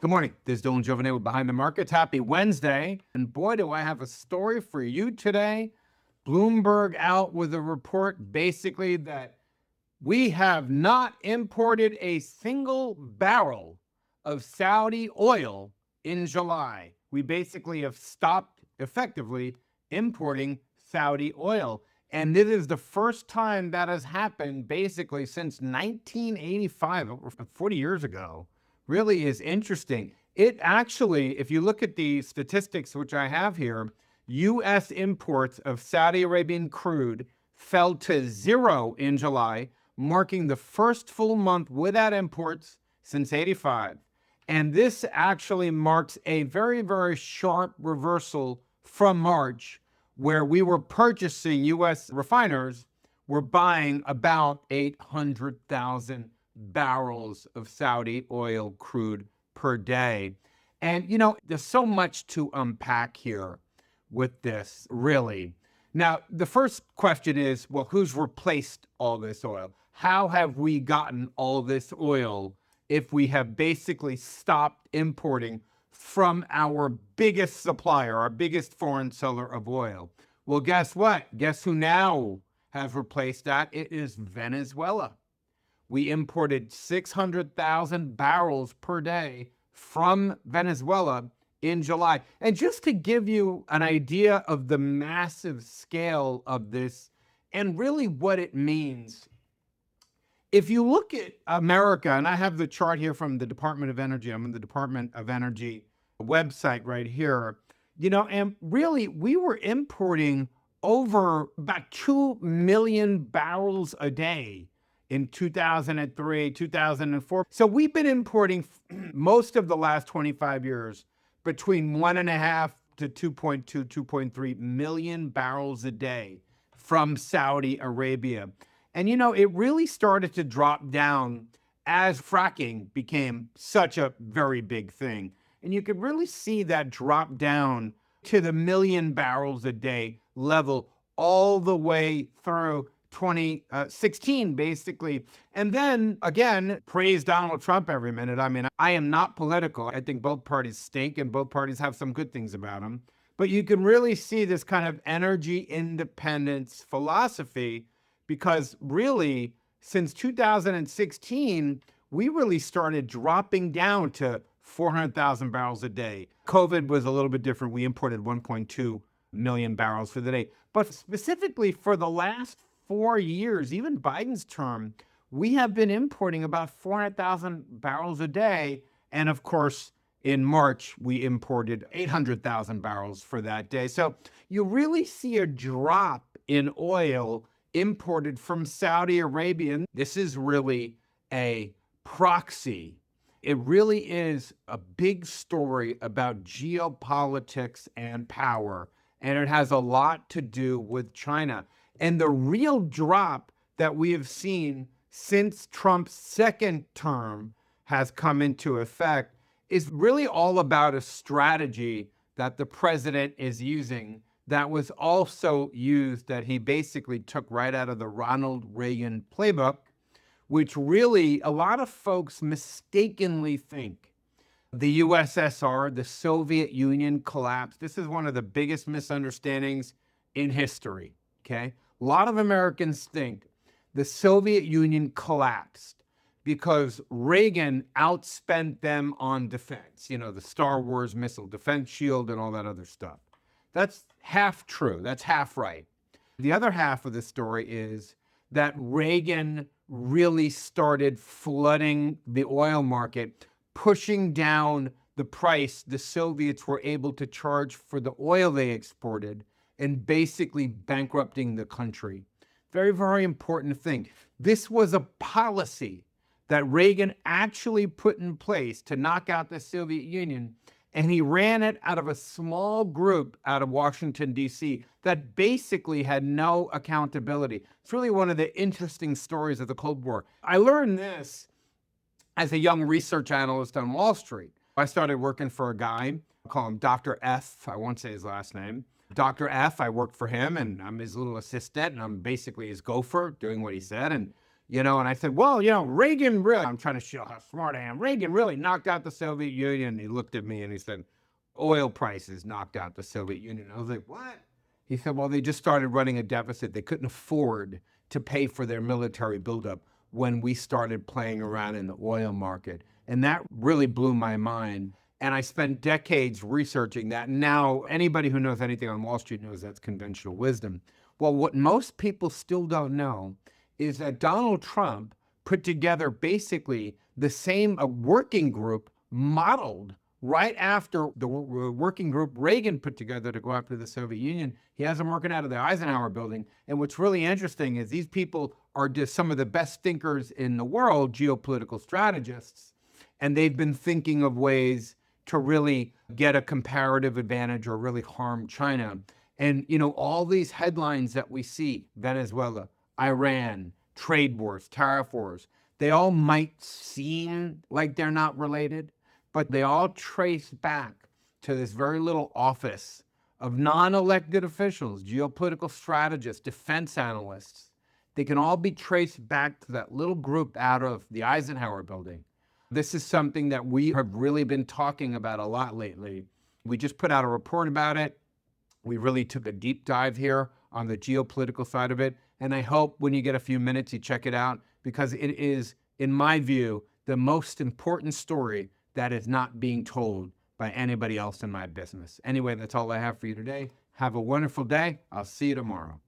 Good morning. This is Dylan Giovanni with Behind the Markets. Happy Wednesday. And boy, do I have a story for you today. Bloomberg out with a report basically that we have not imported a single barrel of Saudi oil in July. We basically have stopped effectively importing Saudi oil. And this is the first time that has happened basically since 1985, over 40 years ago. Really is interesting. It actually, if you look at the statistics which I have here, U.S. imports of Saudi Arabian crude fell to zero in July, marking the first full month without imports since 85. And this actually marks a very, very sharp reversal from March, where we were purchasing U.S. refiners were buying about 800,000 barrels of Saudi oil crude per day. And, there's so much to unpack here with this, really. Now, the first question is, well, who's replaced all this oil? How have we gotten all this oil if we have basically stopped importing from our biggest supplier, our biggest foreign seller of oil? Well, guess what? Guess who now has replaced that? It is Venezuela. We imported 600,000 barrels per day from Venezuela in July. And just to give you an idea of the massive scale of this and really what it means, if you look at America, and I have the chart here from the Department of Energy, I'm in the Department of Energy website right here, and really we were importing over about 2 million barrels a day in 2003, 2004. So we've been importing most of the last 25 years between 1.5 to 2.2, 2.3 million barrels a day from Saudi Arabia. And it really started to drop down as fracking became such a very big thing. And you could really see that drop down to the million barrels a day level all the way through 2016, basically. And then again, praise Donald Trump every minute. I mean, I am not political. I think both parties stink and both parties have some good things about them. But you can really see this kind of energy independence philosophy because really, since 2016, we really started dropping down to 400,000 barrels a day. COVID was a little bit different. We imported 1.2 million barrels for the day. But specifically for the last 4 years, even Biden's term, we have been importing about 400,000 barrels a day. And of course, in March, we imported 800,000 barrels for that day. So you really see a drop in oil imported from Saudi Arabia. This is really a proxy. It really is a big story about geopolitics and power, and it has a lot to do with China. And the real drop that we have seen since Trump's second term has come into effect is really all about a strategy that the president is using that was also used, that he basically took right out of the Ronald Reagan playbook, which really a lot of folks mistakenly think the USSR, the Soviet Union collapsed. This is one of the biggest misunderstandings in history, okay? A lot of Americans think the Soviet Union collapsed because Reagan outspent them on defense, the Star Wars missile defense shield and all that other stuff. That's half true. That's half right. The other half of the story is that Reagan really started flooding the oil market, pushing down the price the Soviets were able to charge for the oil they exported, and basically bankrupting the country. Very, very important thing. This was a policy that Reagan actually put in place to knock out the Soviet Union, and he ran it out of a small group out of Washington, D.C. that basically had no accountability. It's really one of the interesting stories of the Cold War. I learned this as a young research analyst on Wall Street. I started working for a guy, I'll call him Dr. F. I won't say his last name. Dr. F, I worked for him, and I'm his little assistant, and I'm basically his gopher doing what he said. And And I said, well, Reagan really, I'm trying to show how smart I am. Reagan really knocked out the Soviet Union. He looked at me and he said, oil prices knocked out the Soviet Union. I was like, what? He said, well, they just started running a deficit. They couldn't afford to pay for their military buildup when we started playing around in the oil market. And that really blew my mind. And I spent decades researching that. Now, anybody who knows anything on Wall Street knows that's conventional wisdom. Well, what most people still don't know is that Donald Trump put together basically the same working group modeled right after the working group Reagan put together to go after the Soviet Union. He has them working out of the Eisenhower building. And what's really interesting is these people are just some of the best thinkers in the world, geopolitical strategists. And they've been thinking of ways to really get a comparative advantage or really harm China. And, all these headlines that we see, Venezuela, Iran, trade wars, tariff wars, they all might seem like they're not related, but they all trace back to this very little office of non-elected officials, geopolitical strategists, defense analysts. They can all be traced back to that little group out of the Eisenhower building. This is something that we have really been talking about a lot lately. We just put out a report about it. We really took a deep dive here on the geopolitical side of it. And I hope when you get a few minutes, you check it out, because it is, in my view, the most important story that is not being told by anybody else in my business. Anyway, that's all I have for you today. Have a wonderful day. I'll see you tomorrow.